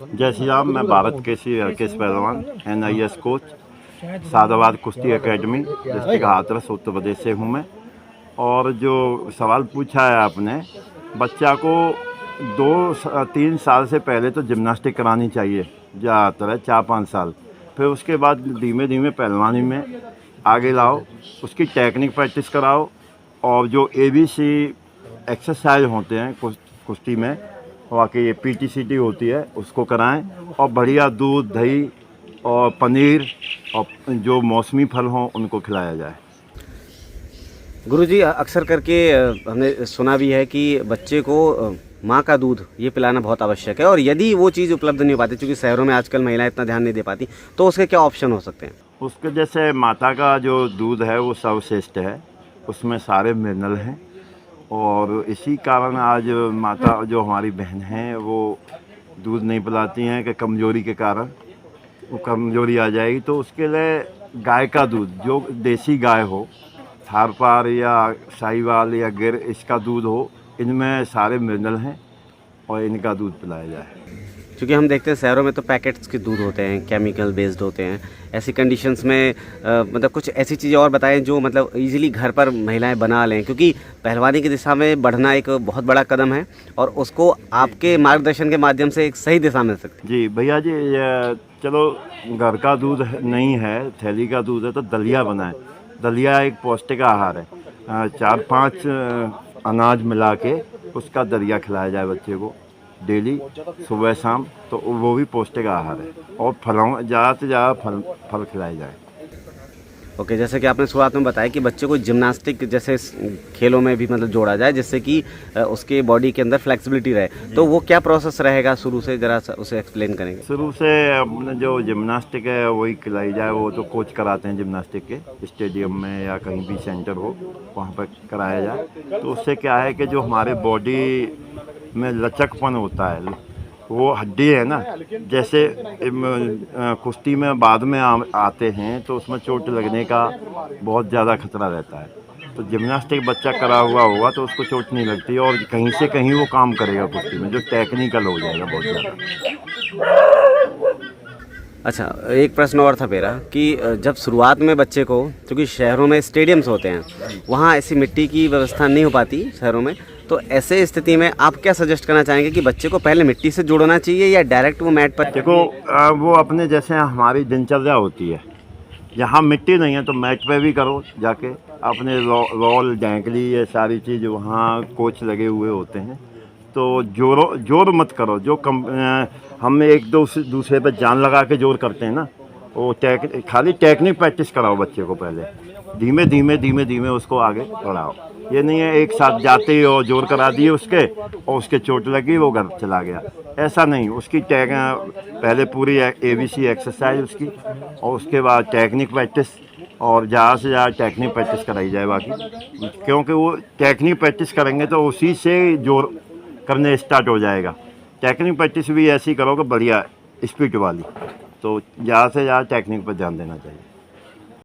जय श्री राम। मैं भारत केसरी हरकेश पहलवान NIS कोच सादाबाद कुश्ती एकेडमी डिस्ट्रिक्ट हाथरस उत्तर प्रदेश से हूँ मैं। और जो सवाल पूछा है आपने, बच्चा को 2-3 साल से पहले तो जिम्नास्टिक करानी चाहिए ज़्यादातर है, 4-5 साल। फिर उसके बाद धीमे धीमे पहलवानी में आगे लाओ, उसकी टेक्निक प्रैक्टिस कराओ और जो ABC एक्सरसाइज होते हैं कुश्ती में, वाकई PTCT होती है, उसको कराएं और बढ़िया दूध दही और पनीर और जो मौसमी फल हों उनको खिलाया जाए। गुरुजी, अक्सर करके हमने सुना भी है कि बच्चे को माँ का दूध ये पिलाना बहुत आवश्यक है, और यदि वो चीज़ उपलब्ध नहीं हो पाती, क्योंकि शहरों में आजकल महिलाएं इतना ध्यान नहीं दे पाती, तो उसके क्या ऑप्शन हो सकते हैं? उसके जैसे माता का जो दूध है वो सर्वश्रेष्ठ है, उसमें सारे मिनरल हैं और इसी कारण आज माता जो हमारी बहन हैं वो दूध नहीं पिलाती हैं कि कमज़ोरी के कारण वो कमज़ोरी आ जाएगी। तो उसके लिए गाय का दूध, जो देसी गाय हो, थारपार या साहिवाल या गिर, इसका दूध हो, इनमें सारे मिनरल हैं और इनका दूध पिलाया जाए। क्योंकि हम देखते हैं शहरों में तो पैकेट्स के दूध होते हैं, केमिकल बेस्ड होते हैं। ऐसी कंडीशंस में मतलब कुछ ऐसी चीज़ें और बताएं जो मतलब इजीली घर पर महिलाएं बना लें, क्योंकि पहलवानी की दिशा में बढ़ना एक बहुत बड़ा कदम है और उसको आपके मार्गदर्शन के माध्यम से एक सही दिशा मिल सकती है। जी भैया जी, चलो घर का दूध नहीं है, थैली का दूध है, तो दलिया बनाएं। दलिया एक पौष्टिक आहार है, 4-5 अनाज मिला के उसका दलिया खिलाया जाए बच्चे को डेली सुबह शाम, तो वो भी पौष्टिक आहार है। और फलों ज़्यादा से ज़्यादा फल खिलाए जाए। ओके, जैसे कि आपने शुरुआत में बताया कि बच्चे को जिम्नास्टिक जैसे खेलों में भी मतलब जोड़ा जाए, जिससे कि उसके बॉडी के अंदर फ्लेक्सिबिलिटी रहे, तो वो क्या प्रोसेस रहेगा शुरू से, ज़रा उसे एक्सप्लेन करेंगे? शुरू से अपने जो जिम्नास्टिक है वही खिलाई जाए। वो तो कोच कराते हैं जिम्नास्टिक के, स्टेडियम में या कहीं भी सेंटर हो वहाँ पर कराया जाए। तो उससे क्या है कि जो हमारे बॉडी में लचकपन होता है, वो हड्डी है ना, जैसे कुश्ती में बाद में आते हैं तो उसमें चोट लगने का बहुत ज़्यादा खतरा रहता है। तो जिम्नास्टिक बच्चा करा हुआ होगा तो उसको चोट नहीं लगती और कहीं से कहीं वो काम करेगा कुश्ती में, जो टेक्निकल हो जाएगा बहुत ज़्यादा। अच्छा, एक प्रश्न और था मेरा कि जब शुरुआत में बच्चे को, क्योंकि शहरों में स्टेडियम्स होते हैं, वहाँ ऐसी मिट्टी की व्यवस्था नहीं हो पाती शहरों में, तो ऐसे स्थिति में आप क्या सजेस्ट करना चाहेंगे कि बच्चे को पहले मिट्टी से जोड़ना चाहिए या डायरेक्ट वो मैट पर? देखो, वो अपने जैसे हमारी दिनचर्या होती है, यहाँ मिट्टी नहीं है तो मैट पे भी करो जाके, अपने रोल जैंकली ये सारी चीज़ वहाँ कोच लगे हुए होते हैं। तो जोर मत करो। जो हम एक दूसरे पे जान लगा के जोर करते हैं ना, वो खाली टेक्निक प्रैक्टिस कराओ बच्चे को पहले, धीमे धीमे उसको आगे बढ़ाओ। ये नहीं है एक साथ जाते ही और जोर करा दिए उसके और उसके चोट लगी वो घर चला गया, ऐसा नहीं। उसकी पहले पूरी ABC एक्सरसाइज उसकी, और उसके बाद टेक्निक प्रैक्टिस, और ज़्यादा से ज़्यादा टेक्निक प्रैक्टिस कराई जाए बाकी, क्योंकि वो टेक्निक प्रैक्टिस करेंगे तो उसी से जोर करने स्टार्ट हो जाएगा। टेक्निक प्रैक्टिस भी ऐसी करोगे बढ़िया स्पीड वाली, तो ज़्यादा से ज़्यादा टेक्निक पर ध्यान देना चाहिए।